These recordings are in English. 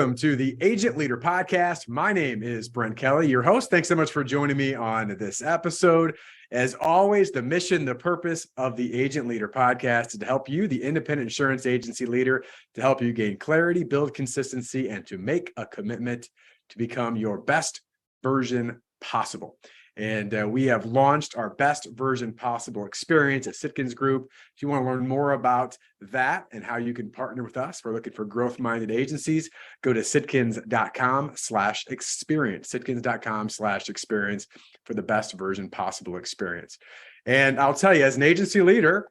Welcome to the Agent Leader Podcast. My name is Brent Kelly, your host. Thanks so much for joining me on this episode. As always, the mission, the purpose of the Agent Leader Podcast is to help you, the independent insurance agency leader, to help you gain clarity, build consistency, and to make a commitment to become your best version possible. And we have launched our best version possible experience at Sitkins Group. If you want to learn more about that and how you can partner with us, we're looking for growth-minded agencies. Go to sitkins.com/experience, sitkins.com/experience for the best version possible experience. And I'll tell you, as an agency leader,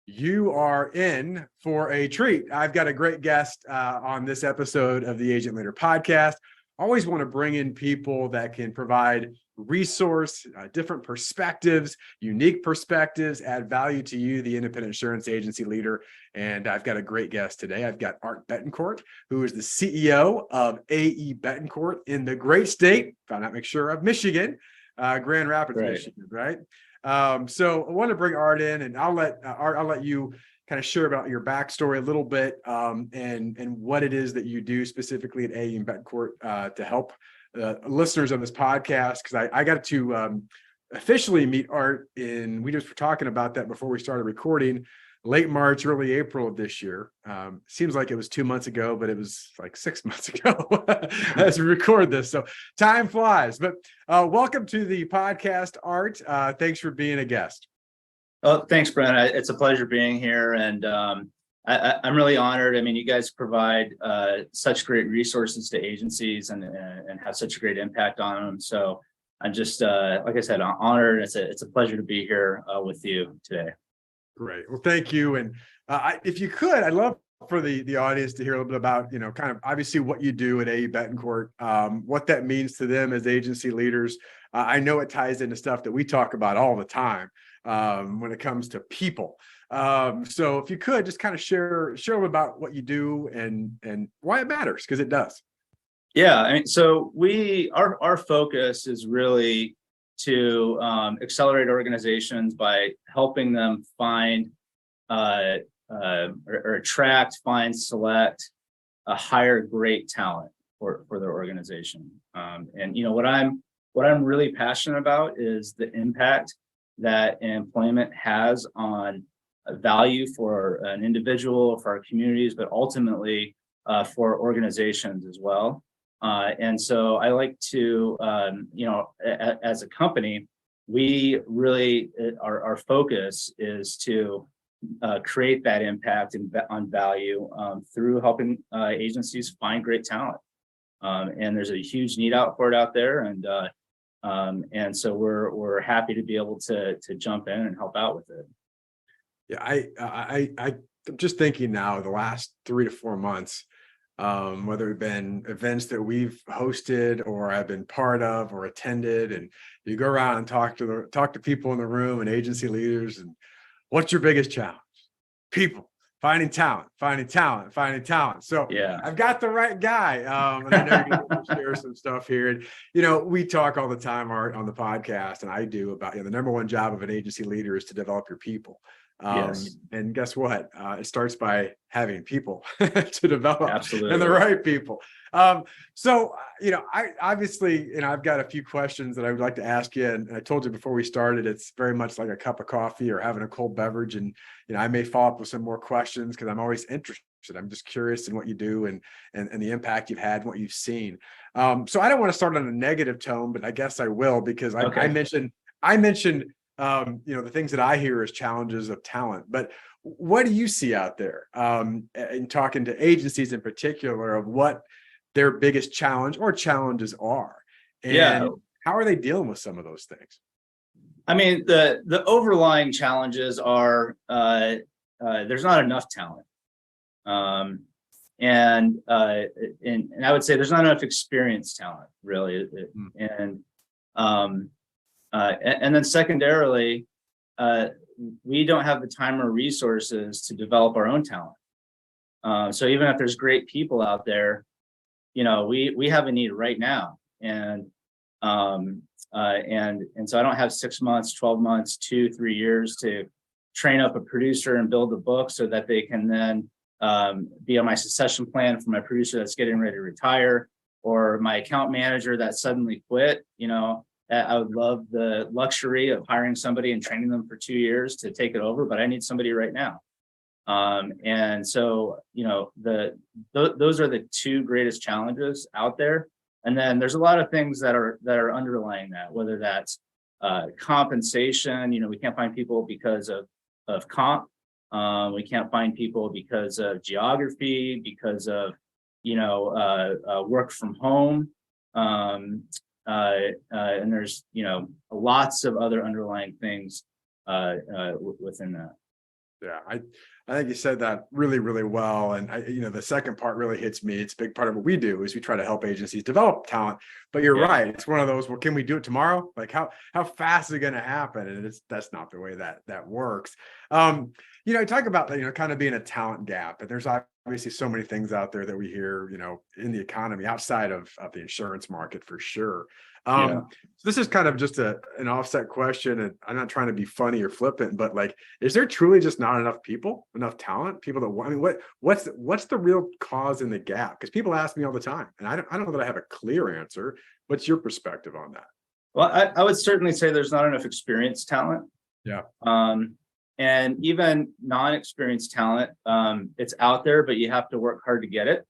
you are in for a treat. I've got a great guest on this episode of the Agent Leader Podcast. I always want to bring in people that can provide resource, different perspectives, unique perspectives, add value to you, the independent insurance agency leader. And I've got a great guest today. I've got Art Betancourt, who is the CEO of AE Betancourt in the great state, if I'm not make sure, of Michigan, Grand Rapids, right. Michigan, right? So I want to bring Art in, and I'll let Art, I'll let you kind of share about your backstory a little bit, and what it is that you do specifically at AE Betancourt to help listeners of this podcast, because I got to officially meet Art we just were talking about that before we started recording, late March, early April of this year. Seems like it was 2 months ago, but it was like 6 months ago as we record this. So time flies. But welcome to the podcast, Art. Thanks for being a guest. Oh, thanks, Brent. It's a pleasure being here, and I'm really honored. I mean, you guys provide such great resources to agencies and have such a great impact on them. So I'm just, like I said, honored. It's a pleasure to be here with you today. Great. Well, thank you. And if you could, I'd love for the audience to hear a little bit about, kind of obviously what you do at AE Betancourt, what that means to them as agency leaders. I know it ties into stuff that we talk about all the time when it comes to people. So if you could just kind of share a little about what you do and why it matters, because it does. Yeah, I mean, so our focus is really to accelerate organizations by helping them find or attract, select, hire great talent for their organization. And what I'm really passionate about is the impact that employment has on value for an individual, for our communities, but ultimately for organizations as well. And so I like to, as a company, we really, our focus is to create that impact on value through helping agencies find great talent. And there's a huge need for it out there. And so we're happy to be able to jump in and help out with it. Yeah, I'm just thinking now, the last 3 to 4 months, whether it's been events that we've hosted or I've been part of or attended, and you go around and talk to people in the room and agency leaders, and what's your biggest challenge? People. Finding talent. So yeah, I've got the right guy. And I know you're going to share some stuff here. And, we talk all the time, Art, on the podcast, and I do, about the number one job of an agency leader is to develop your people. Yes. And guess what? It starts by having people to develop. Absolutely. And the right people. So, I obviously, I've got a few questions that I would like to ask you. And I told you before we started, it's very much like a cup of coffee or having a cold beverage. And, I may follow up with some more questions because I'm always interested. I'm just curious in what you do and the impact you've had, and what you've seen. So I don't want to start on a negative tone, but I guess I will, because I mentioned the things that I hear as challenges of talent. But what do you see out there in talking to agencies in particular of what their biggest challenge or challenges are? And how are they dealing with some of those things? I mean, the overlying challenges are there's not enough talent. And I would say there's not enough experienced talent, really. And then secondarily, we don't have the time or resources to develop our own talent. So even if there's great people out there, we have a need right now. And so I don't have 6 months, 12 months, 2-3 years to train up a producer and build the book so that they can then be on my succession plan for my producer that's getting ready to retire, or my account manager that suddenly quit. I would love the luxury of hiring somebody and training them for 2 years to take it over, but I need somebody right now. And so, those are the two greatest challenges out there. And then there's a lot of things that are underlying that, whether that's compensation. We can't find people because of comp. We can't find people because of geography, because of work from home. And there's lots of other underlying things within that. Yeah, I think you said that really, really well. And the second part really hits me. It's a big part of what we do is we try to help agencies develop talent. But you're right. It's one of those, well, can we do it tomorrow? Like how fast is it going to happen? And that's not the way that works. You talk about, kind of being a talent gap, and there's obviously so many things out there that we hear, in the economy outside of the insurance market for sure. So this is kind of just an offset question, and I'm not trying to be funny or flippant, but like, is there truly just not enough people, enough talent, people that want? I mean, what's the real cause in the gap? Because people ask me all the time, and I don't know that I have a clear answer. What's your perspective on that? Well, I would certainly say there's not enough experienced talent. Yeah. And even non-experienced talent, it's out there, but you have to work hard to get it.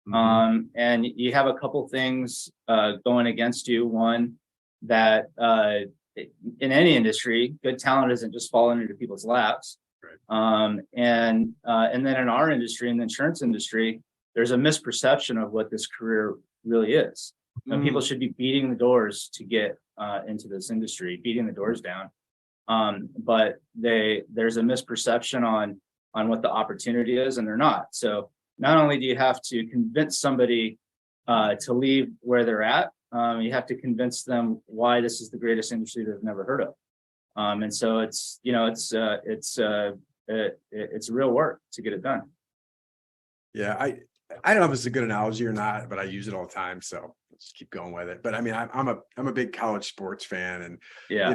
Mm-hmm. And you have a couple things going against you. One, that in any industry, good talent isn't just falling into people's laps. Right. And then in our industry, in the insurance industry, there's a misperception of what this career really is. Mm. People should be beating the doors to get into this industry, beating the doors down. But there's a misperception on what the opportunity is, and they're not. So not only do you have to convince somebody to leave where they're at, you have to convince them why this is the greatest industry they've never heard of. And so it's real work to get it done. Yeah, I don't know if it's a good analogy or not, but I use it all the time. So let's keep going with it. But I mean, I'm a big college sports fan, and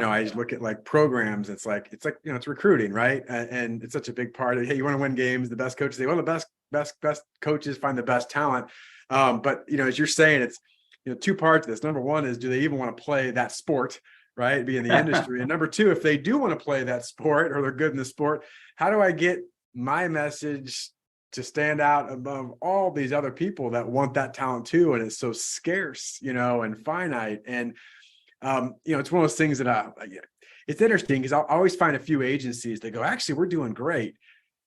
I look at like programs. It's like it's recruiting, right? And it's such a big part of, hey, you want to win games. The best coaches, the best coaches find the best talent. But as you're saying, it's two parts of this. Number one is, do they even want to play that sport, right? Be in the industry. And number two, if they do want to play that sport or they're good in the sport, how do I get my message to stand out above all these other people that want that talent too? And it's so scarce, and finite. And, it's one of those things that it's interesting because I'll always find a few agencies that go, actually, we're doing great.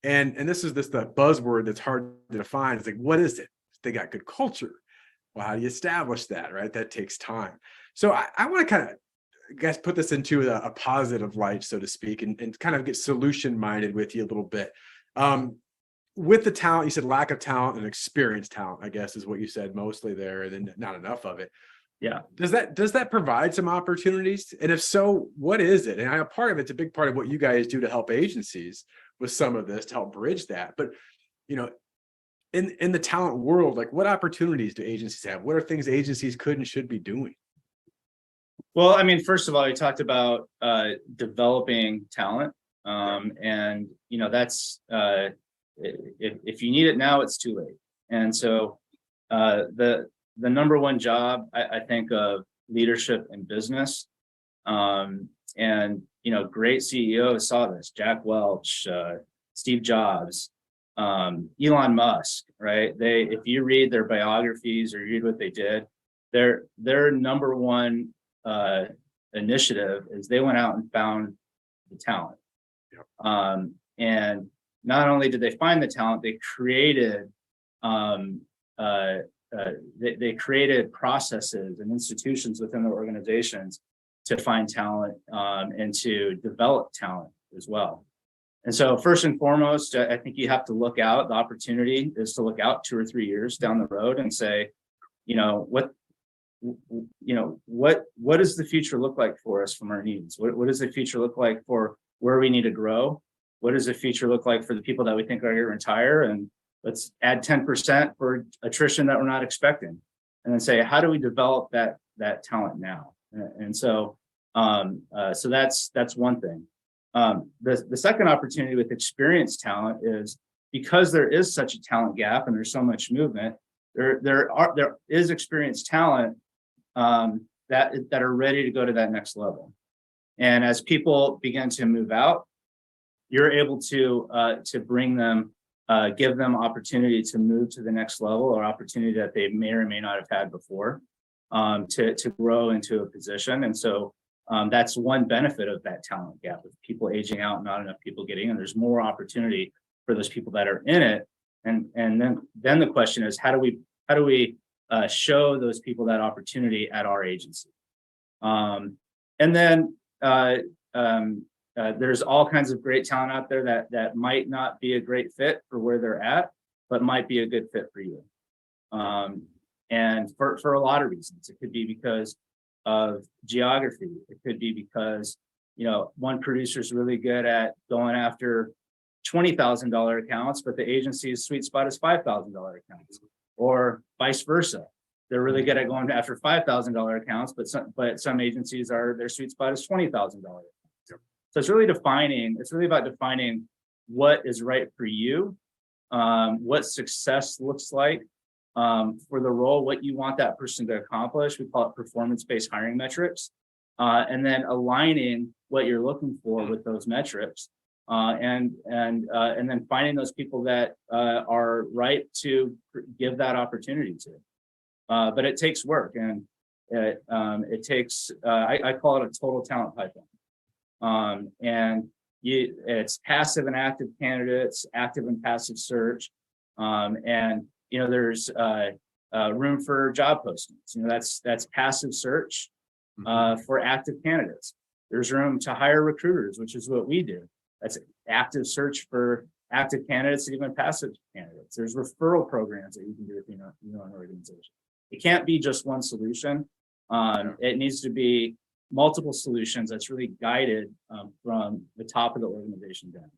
And this is the buzzword that's hard to define. It's like, what is it? They got good culture. Well, how do you establish that, right? That takes time. So I want to kind of, put this into a positive light, so to speak, and kind of get solution minded with you a little bit. With the talent, you said lack of talent and experienced talent, I guess, is what you said mostly there, and then not enough of it. Yeah. Does that provide some opportunities? And if so, what is it? And part of it's a big part of what you guys do to help agencies with some of this to help bridge that. But, in the talent world, like what opportunities do agencies have? What are things agencies could and should be doing? Well, I mean, first of all, you talked about developing talent. And, that's if you need it now, it's too late. And so the number one job, I think, of leadership in business, and great CEOs saw this: Jack Welch, Steve Jobs, Elon Musk, right? If you read their biographies or read what they did, their number one initiative is they went out and found the talent. Yep. And not only did they find the talent, they created they created processes and institutions within their organizations to find talent and to develop talent as well. And so first and foremost, I think you have to look out. The opportunity is to look out 2 or 3 years down the road and say, what does the future look like for us from our needs? What does the future look like for where we need to grow? What does the future look like for the people that we think are going to retire? And let's add 10% for attrition that we're not expecting. And then say, how do we develop that talent now? And so that's one thing. The second opportunity with experienced talent is because there is such a talent gap and there's so much movement, there is experienced talent that are ready to go to that next level. And as people begin to move out, you're able to bring them, give them opportunity to move to the next level, or opportunity that they may or may not have had before, to grow into a position. And so that's one benefit of that talent gap, with people aging out, not enough people getting in. There's more opportunity for those people that are in it. And then the question is, how do we show those people that opportunity at our agency? And then there's all kinds of great talent out there that might not be a great fit for where they're at, but might be a good fit for you. And for a lot of reasons. It could be because of geography. It could be because, one producer is really good at going after $20,000 accounts, but the agency's sweet spot is $5,000 accounts, or vice versa. They're really good at going after $5,000 accounts, but some agencies their sweet spot is $20,000 accounts. Yep. So it's really about defining what is right for you, what success looks like for the role, what you want that person to accomplish. We call it performance-based hiring metrics, and then aligning what you're looking for with those metrics. And then finding those people that are right to give that opportunity to. But it takes work, and it takes, I call it a total talent pipeline. And it's passive and active candidates, active and passive search. And, there's room for job postings. That's passive search for active candidates. There's room to hire recruiters, which is what we do. That's active search for active candidates, even passive candidates. There's referral programs that you can do with an organization. It can't be just one solution. It needs to be multiple solutions that's really guided from the top of the organization down.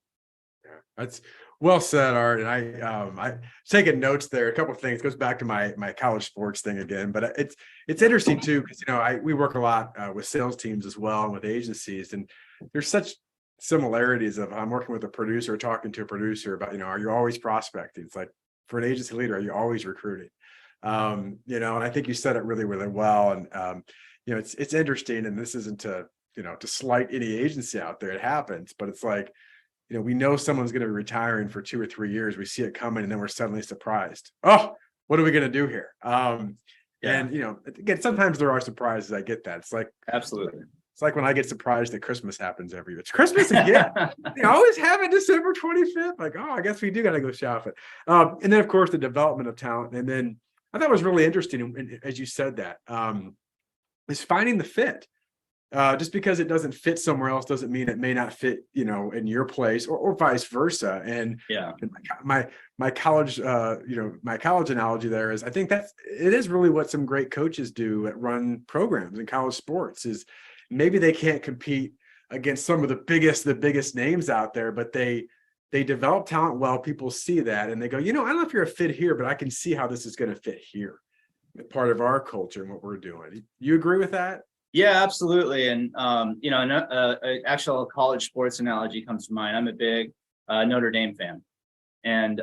Yeah, that's well said, Art. And I taking notes there. A couple of things. It goes back to my college sports thing again, but it's interesting too, because we work a lot with sales teams as well, and with agencies, and there's such similarities of, I'm working with a producer, talking to a producer about, are you always prospecting? It's like, for an agency leader, are you always recruiting? And I think you said it really, really well. And, it's interesting, and this isn't to slight any agency out there. It happens, but it's like, we know someone's going to be retiring for 2 or 3 years. We see it coming, and then we're suddenly surprised. Oh, what are we going to do here? And, again, sometimes there are surprises. I get that. It's like, absolutely. It's like when I get surprised that Christmas happens every year. It's Christmas again. They always have it December 25th. Like, oh, I guess we do got to go shopping. And then, of course, the development of talent. And then I thought it was really interesting, as you said that, is finding the fit. Just because it doesn't fit somewhere else doesn't mean it may not fit, in your place, or vice versa. And yeah, my college, my college analogy there is, I think it is really what some great coaches do at run programs in college sports. Is maybe they can't compete against some of the biggest names out there, but they develop talent well. People see that and they go, I don't know if you're a fit here, but I can see how this is going to fit here. Part of our culture and what we're doing. You agree with that? Yeah, absolutely. And, actual college sports analogy comes to mind. I'm a big Notre Dame fan. And,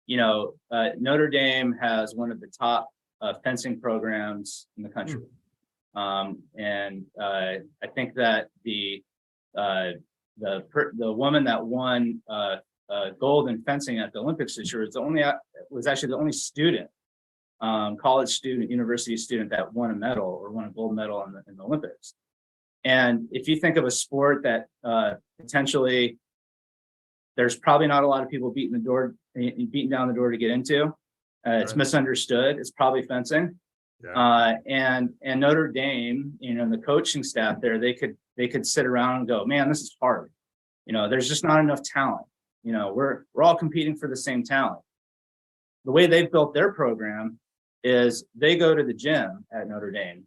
Notre Dame has one of the top fencing programs in the country. And I think that the woman that won gold in fencing at the Olympics this year was actually the only student, college student, university student, that won a medal or won a gold medal in the Olympics. And if you think of a sport that potentially there's probably not a lot of people beating down the door to get into, it's misunderstood. It's probably fencing. Yeah. And Notre Dame, and the coaching staff there, they could sit around and go, man, this is hard. There's just not enough talent. We're all competing for the same talent. The way they've built their program is they go to the gym at Notre Dame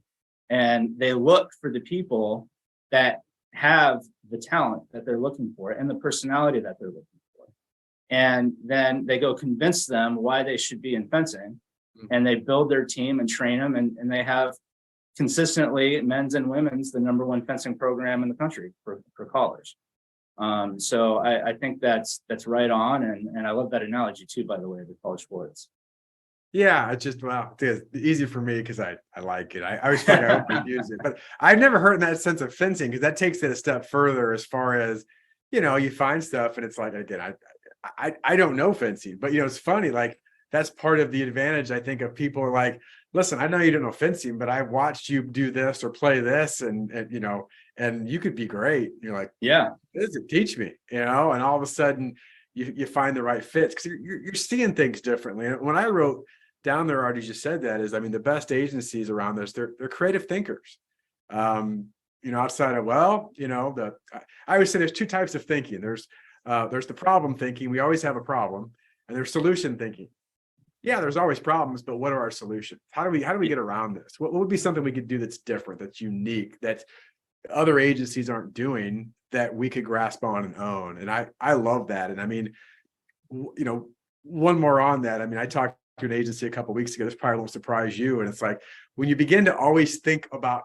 and they look for the people that have the talent that they're looking for and the personality that they're looking for. And then they go convince them why they should be in fencing. And they build their team and train them, and they have consistently, men's and women's, the #1 fencing program in the country for college. So I think that's right on, and I love that analogy too, by the way, the college sports. Yeah, it's just well, it's easy for me because I like it. I always feel like I overuse it, but I've never heard in that sense of fencing because that takes it a step further as far as you find stuff and it's like again, I don't know fencing, but it's funny, like that's part of the advantage I think of people are like, listen, I know you don't know fencing, but I watched you do this or play this, and you could be great. You're like, Yeah, what does it teach me? And all of a sudden you find the right fits because you're seeing things differently. And when I wrote down there, already just said that is, I mean, the best agencies around this, they're creative thinkers. Outside of I always say there's two types of thinking. There's the problem thinking. We always have a problem, and there's solution thinking. Yeah, there's always problems, but what are our solutions? How do we get around this? What would be something we could do that's different, that's unique, that other agencies aren't doing that we could grasp on and own? And I love that. And I mean, one more on that. I mean, I talked to an agency a couple of weeks ago. This probably won't surprise you. And it's like when you begin to always think about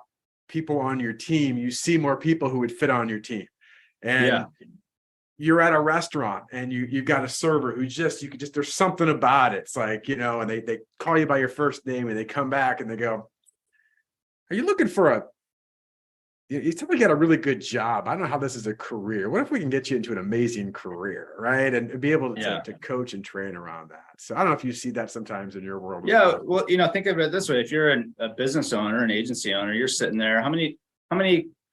people on your team, you see more people who would fit on your team. And you're at a restaurant and you've got a server who there's something about it. It's like, and they call you by your first name and they come back and they go, are you looking for you tell me you got a really good job. I don't know how this is a career. What if we can get you into an amazing career, right? And be able to coach and train around that. So I don't know if you see that sometimes in your world. Yeah, well, think of it this way: if you're a business owner, an agency owner, you're sitting there. How many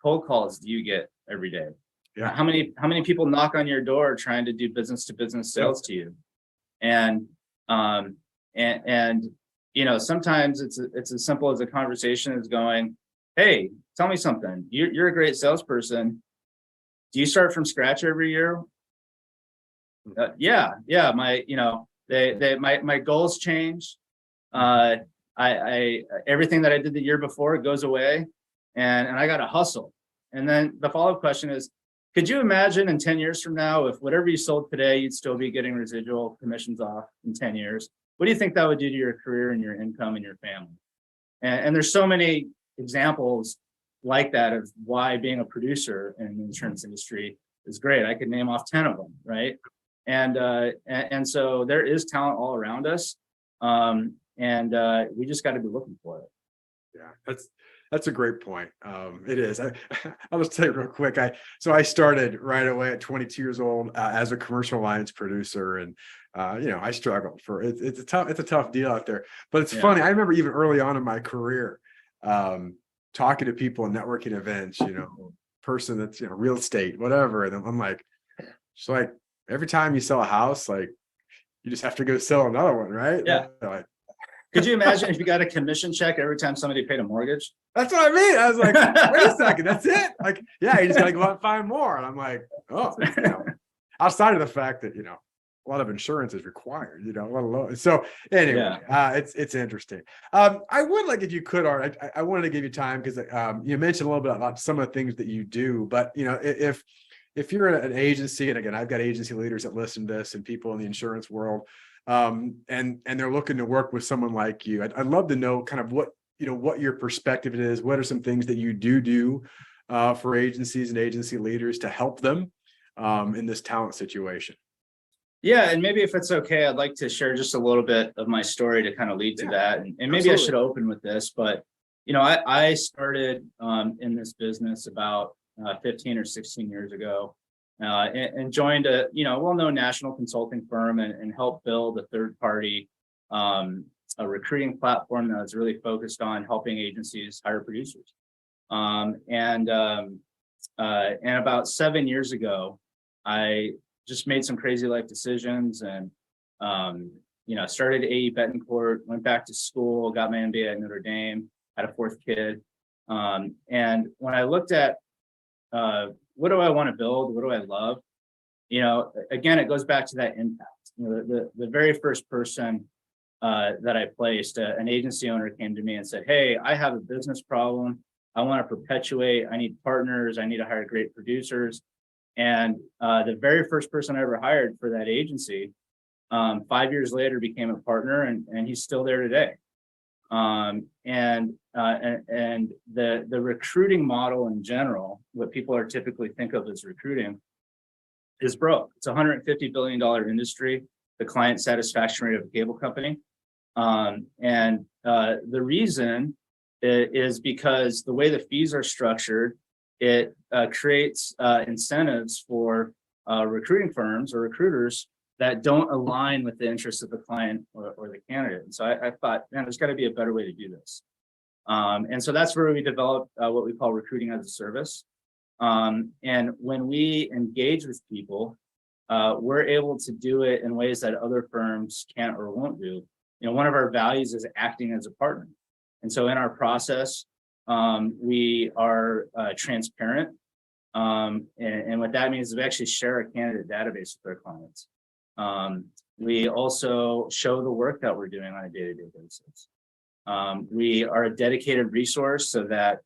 cold calls do you get every day? Yeah. How many people knock on your door trying to do business to business sales to you? And sometimes it's as simple as a conversation is going, hey, tell me something. You're a great salesperson. Do you start from scratch every year? Yeah. My goals change. I everything that I did the year before goes away, and I got to hustle. And then the follow-up question is, could you imagine in 10 years from now, if whatever you sold today, you'd still be getting residual commissions off in 10 years? What do you think that would do to your career and your income and your family? And there's so many examples like that of why being a producer in the insurance industry is great. I could name off 10 of them, right? And so there is talent all around us, and we just got to be looking for it. Yeah, that's a great point. It is. I'll just tell you real quick. I started right away at 22 years old as a commercial lines producer, and I struggled for it. It's a tough deal out there. But it's funny. I remember even early on in my career, talking to people in networking events. Person that's real estate, whatever, and I'm like, it's like every time you sell a house, like you just have to go sell another one, right? Yeah. Like, could you imagine if you got a commission check every time somebody paid a mortgage? That's what I mean. I was like, wait a second, that's it? Like, yeah, you just got to go out and find more. And I'm like, oh, outside of the fact that, a lot of insurance is required, let alone. So anyway, it's interesting. I would like, if you could, Art, I wanted to give you time because you mentioned a little bit about some of the things that you do, but if you're an agency, and again, I've got agency leaders that listen to this and people in the insurance world, and they're looking to work with someone like you, I'd love to know kind of what your perspective is. What are some things that you do for agencies and agency leaders to help them in this talent situation? Yeah, and maybe if it's okay, I'd like to share just a little bit of my story to kind of lead to that. And maybe absolutely. I should open with this, but I started in this business about 15 or 16 years ago, and joined a well-known national consulting firm and helped build a third-party a recruiting platform that was really focused on helping agencies hire producers. And about 7 years ago, I just made some crazy life decisions and started AE Betancourt, went back to school, got my MBA at Notre Dame, had a fourth kid. And when I looked at what do I want to build, what do I love, again, it goes back to that impact. The very first person that I placed, an agency owner came to me and said, hey, I have a business problem. I want to perpetuate. I need partners. I need to hire great producers. And the very first person I ever hired for that agency, 5 years later, became a partner, and he's still there today. And the recruiting model in general, what people are typically think of as recruiting, is broke. It's a $150 billion industry, the client satisfaction rate of a cable company. And the reason is because the way the fees are structured, it creates incentives for recruiting firms or recruiters that don't align with the interests of the client or the candidate. And so I thought, man, there's got to be a better way to do this. And so that's where we developed what we call recruiting as a service. And when we engage with people, we're able to do it in ways that other firms can't or won't do. You know, one of our values is acting as a partner. And so in our process, we are transparent. And what that means is we actually share a candidate database with our clients. We also show the work that we're doing on a day-to-day basis. We are a dedicated resource so that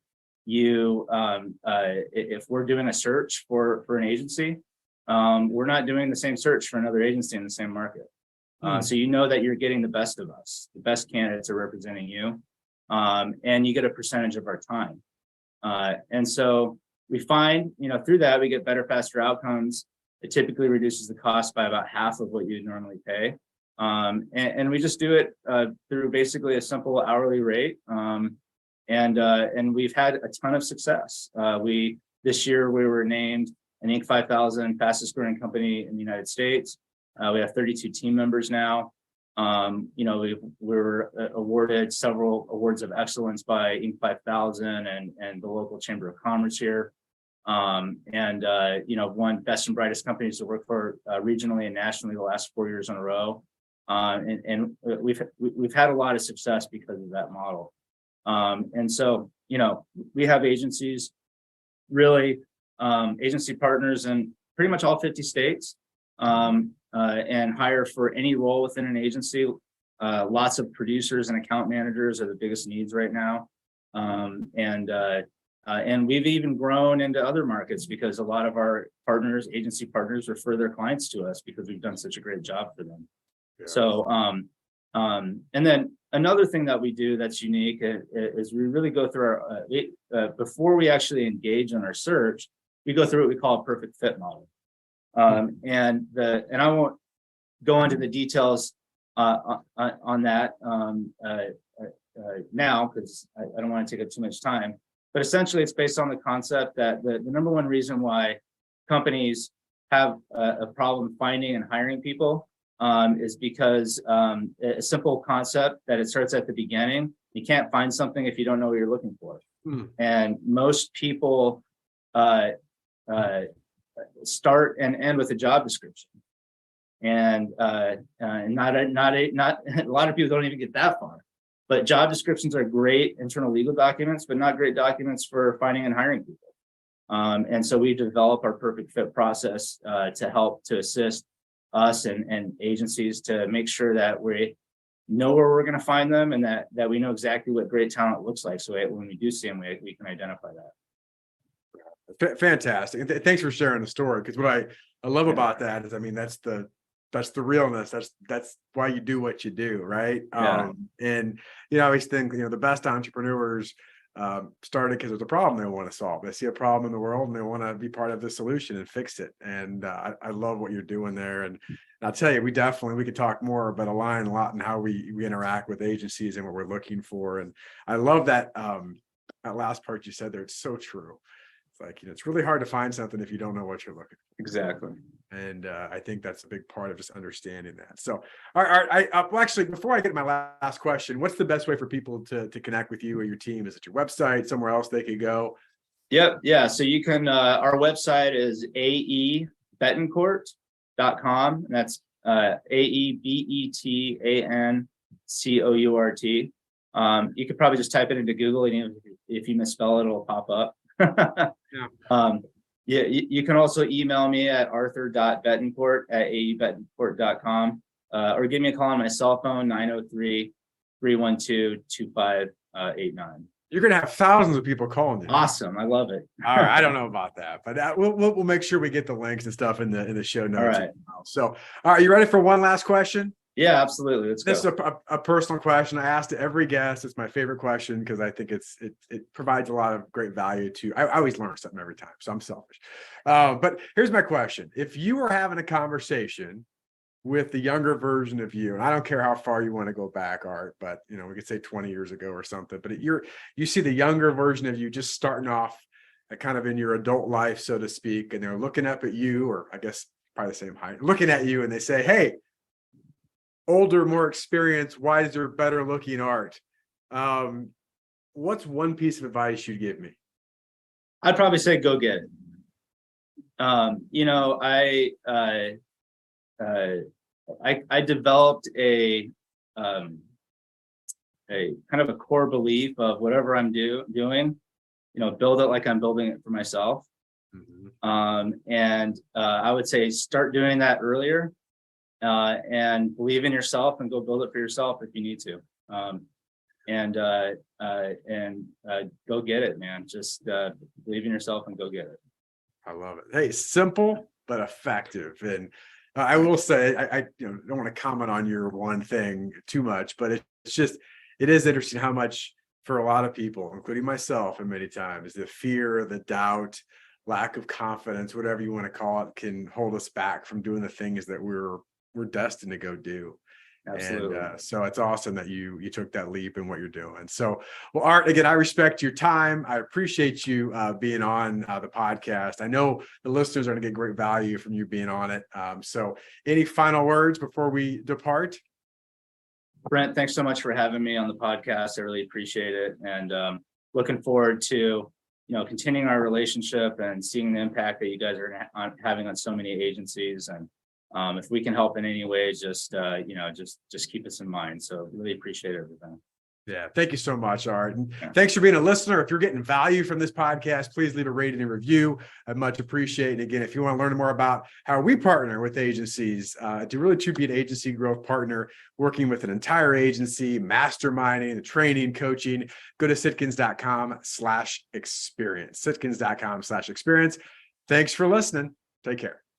if we're doing a search for an agency, we're not doing the same search for another agency in the same market. So you know that you're getting the best of us. The best candidates are representing you, and you get a percentage of our time. And so we find, through that, we get better, faster outcomes. It typically reduces the cost by about half of what you'd normally pay. And we just do it through basically a simple hourly rate. And we've had a ton of success. This year we were named an Inc. 5000 fastest growing company in the United States. We have 32 team members now. We were awarded several awards of excellence by Inc. 5000 and the local Chamber of Commerce here. Won best and brightest companies to work for regionally and nationally the last 4 years in a row. And we've had a lot of success because of that model. And so, we have agencies, really agency partners in pretty much all 50 states, and hire for any role within an agency. Lots of producers and account managers are the biggest needs right now. And we've even grown into other markets because a lot of our partners, agency partners, refer their clients to us because we've done such a great job for them. Yeah. So, and then another thing that we do that's unique is we really go through before we actually engage in our search, we go through what we call a perfect fit model. And I won't go into the details on that now because I don't want to take up too much time. But essentially, it's based on the concept that the number one reason why companies have a problem finding and hiring people is because a simple concept that it starts at the beginning. You can't find something if you don't know what you're looking for. And most people start and end with a job description. And not a lot of people don't even get that far. But job descriptions are great internal legal documents, but not great documents for finding and hiring people. And so we develop our perfect fit process to assist us and agencies to make sure that we know where we're going to find them and that we know exactly what great talent looks like. So when we do see them, we can identify that. Fantastic. Thanks for sharing the story. Because what I love about that is, that's the realness. That's why you do what you do, right? Yeah. And I always think the best entrepreneurs started because there's a problem they want to solve. They see a problem in the world and they want to be part of the solution and fix it. And I love what you're doing there. And I'll tell you, we could talk more, but align a lot in how we interact with agencies and what we're looking for. And I love that that last part you said there. It's so true. It's like, it's really hard to find something if you don't know what you're looking for. Exactly. And I think that's a big part of just understanding that. So, all right, well, actually, before I get to my last question, what's the best way for people to connect with you or your team? Is it your website, somewhere else they could go? Yep. Yeah. So you can, our website is aebetancourt.com. And that's AEBETANCOURT. You could probably just type it into Google, and if you misspell it, it'll pop up. Yeah. You can also email me at arthur.betancourt@aebetancourt.com, or give me a call on my cell phone, 903-312-2589. You're going to have thousands of people calling you. Awesome. I love it. All right. I don't know about that, but we'll make sure we get the links and stuff in the show notes. All right. So, all right. You ready for one last question? Yeah, absolutely. Let's This go. is a personal question I asked to every guest. It's my favorite question because I think it provides a lot of great value to. I always learn something every time, so I'm selfish. But here's my question: if you were having a conversation with the younger version of you, and I don't care how far you want to go back, Art, but we could say 20 years ago or something. But you see the younger version of you just starting off, kind of in your adult life, so to speak, and they're looking up at you, or I guess probably the same height, looking at you, and they say, "Hey, older, more experienced, wiser, better looking Art. What's one piece of advice you'd give me?" I'd probably say go get it. I developed a kind of a core belief of whatever I'm doing, build it like I'm building it for myself. And I would say start doing that earlier, and believe in yourself and go build it for yourself if you need to. And go get it, man. Just believe in yourself and go get it. I love it. Hey, simple but effective. And I will say, I don't want to comment on your one thing too much, but it is interesting how much for a lot of people, including myself, and many times the fear, the doubt, lack of confidence, whatever you want to call it, can hold us back from doing the things that we're destined to go do. Absolutely. And so it's awesome that you took that leap in what you're doing. So, well, Art, again, I respect your time. I appreciate you being on the podcast. I know the listeners are going to get great value from you being on it. So any final words before we depart? Brent, thanks so much for having me on the podcast. I really appreciate it. And looking forward to, continuing our relationship and seeing the impact that you guys are having on so many agencies. And if we can help in any way, just keep us in mind. So really appreciate everything. Yeah. Thank you so much, Art. And thanks for being a listener. If you're getting value from this podcast, please leave a rating and review. I'd much appreciate it. And again, if you want to learn more about how we partner with agencies to be an agency growth partner, working with an entire agency, masterminding, the training, coaching, go to sitkins.com/experience, sitkins.com/experience. Thanks for listening. Take care.